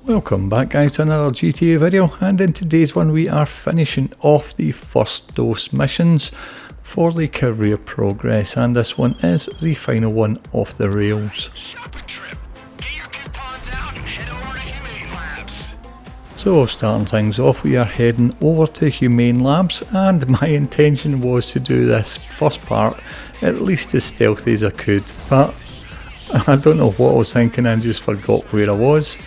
Welcome back guys to another GTA video, and in today's one we are finishing off the first dose missions for the career progress, and this one is the final one off the rails. Shopping trip. Get your coupons out and head over to Humane Labs. So starting things off, we are heading over to Humane Labs, and my intention was to do this first part at least as stealthy as I could, but I don't know what I was thinking, I just forgot where I was.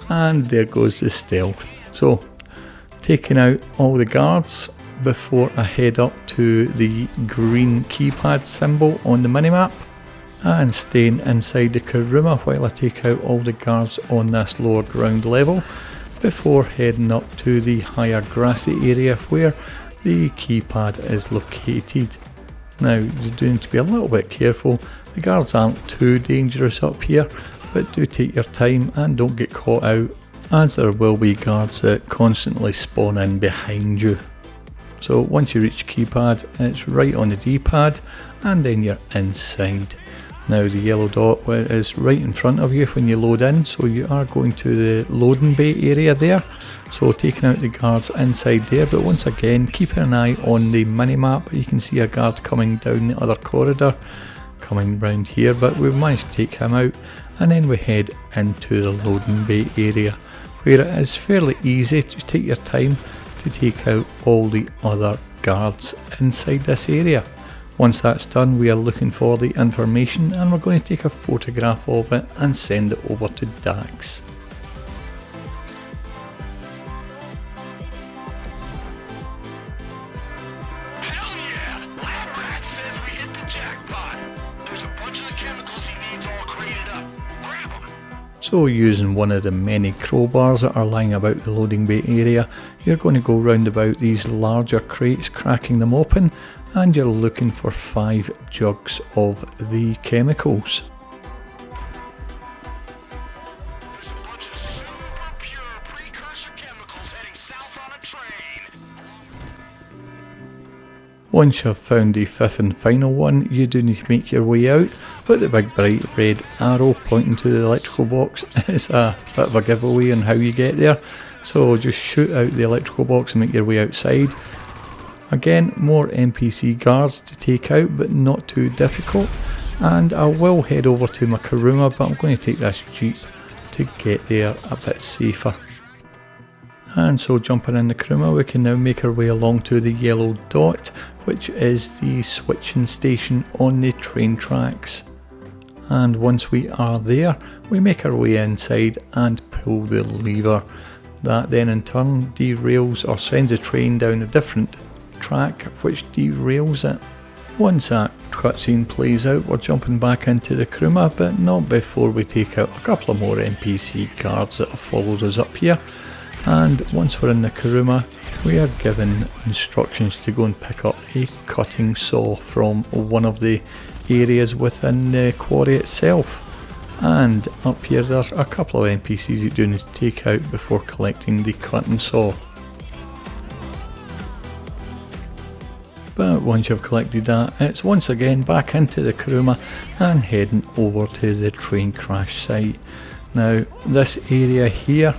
And there goes the stealth. So taking out all the guards before I head up to the green keypad symbol on the minimap, and staying inside the Kuruma while I take out all the guards on this lower ground level before heading up to the higher grassy area where the keypad is located. Now you do need to be a little bit careful, the guards aren't too dangerous up here, but do take your time and don't get caught out, as there will be guards that constantly spawn in behind you. So once you reach keypad, it's right on the D-pad and then you're inside. Now the yellow dot is right in front of you when you load in, so you are going to the loading bay area there. So taking out the guards inside there, but once again keeping an eye on the minimap. You can see a guard coming down the other corridor, coming round here, but we've managed to take him out, and then we head into the loading bay area where it is fairly easy. Just take your time to take out all the other guards inside this area. Once that's done, we are looking for the information and we're going to take a photograph of it and send it over to Dax. So using one of the many crowbars that are lying about the loading bay area, you're going to go round about these larger crates, cracking them open, and you're looking for 5 jugs of the chemicals. There's a bunch of super pure precursor chemicals heading south on a train. Once you've found the 5th and final one, you do need to make your way out, but the big bright red arrow pointing to the electrical box is a bit of a giveaway on how you get there. So just shoot out the electrical box and make your way outside. Again, more NPC guards to take out, but not too difficult. And I will head over to my Kuruma, but I'm going to take this jeep to get there a bit safer. And so jumping in the Kuruma, we can now make our way along to the yellow dot, which is the switching station on the train tracks. And once we are there, we make our way inside and pull the lever. That then in turn derails or sends the train down a different track, which derails it. Once that cutscene plays out, we're jumping back into the Kuruma, but not before we take out a couple of more NPC guards that have followed us up here. And once we're in the Kuruma, we are given instructions to go and pick up a cutting saw from one of the areas within the quarry itself. And up here there are a couple of NPCs you do need to take out before collecting the cutting saw. But once you've collected that, it's once again back into the Kuruma and heading over to the train crash site. Now this area here,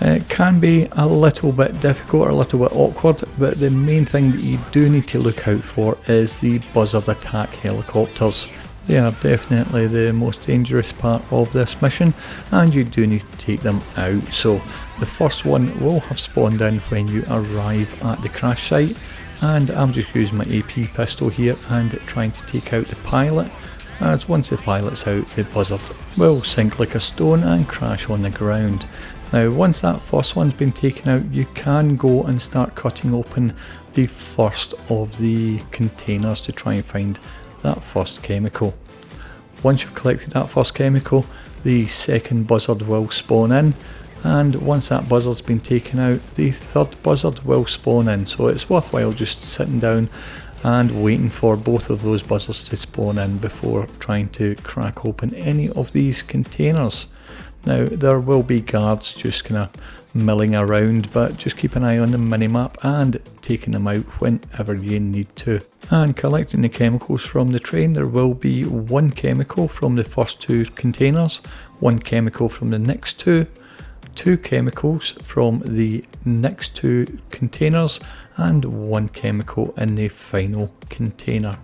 it can be a little bit difficult or a little bit awkward, but the main thing that you do need to look out for is the buzzard attack helicopters. They are definitely the most dangerous part of this mission, and you do need to take them out. So the first one will have spawned in when you arrive at the crash site, and I'm just using my AP pistol here and trying to take out the pilot, as once the pilot's out, the buzzard will sink like a stone and crash on the ground. Now once that first one's been taken out, you can go and start cutting open the first of the containers to try and find that first chemical. Once you've collected that first chemical, the second buzzard will spawn in, and once that buzzard's been taken out, the third buzzard will spawn in. So it's worthwhile just sitting down and waiting for both of those buzzards to spawn in before trying to crack open any of these containers. Now there will be guards just kind of milling around, but just keep an eye on the minimap and taking them out whenever you need to. And collecting the chemicals from the train, there will be one chemical from the first 2 containers, one chemical from the next 2, 2 chemicals from the next 2 containers and 1 chemical in the final container.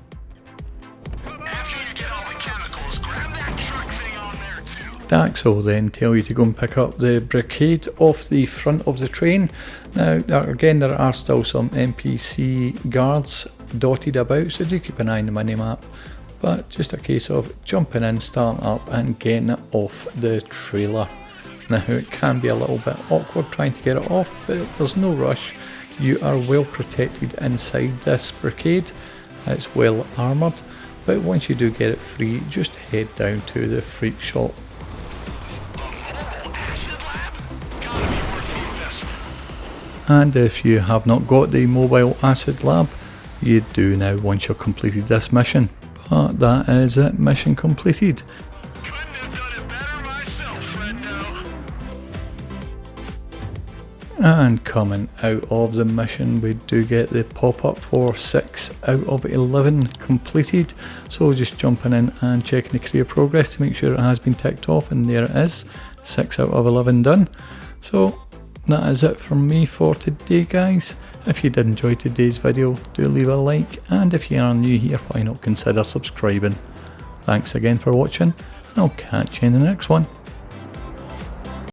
After you get all the chemicals, grab that truck thing on there too. Dax will then tell you to go and pick up the barricade off the front of the train. Now again, there are still some NPC guards dotted about, so do keep an eye on the minimap, but just a case of jumping in, starting up and getting it off the trailer. Now it can be a little bit awkward trying to get it off, but there's no rush. You are well protected inside this barricade, it's well armoured, but once you do get it free, just head down to the freak shop. And if you have not got the mobile acid lab, you do now once you've completed this mission. But that is it, mission completed. Couldn't have done it better myself, friendo. And coming out of the mission, we do get the pop-up for 6 out of 11 completed. So just jumping in and checking the career progress to make sure it has been ticked off, and there it is, 6 out of 11 done. So that is it from me for today, guys. If you did enjoy today's video, do leave a like, and if you are new here, why not consider subscribing. Thanks again for watching, and I'll catch you in the next one.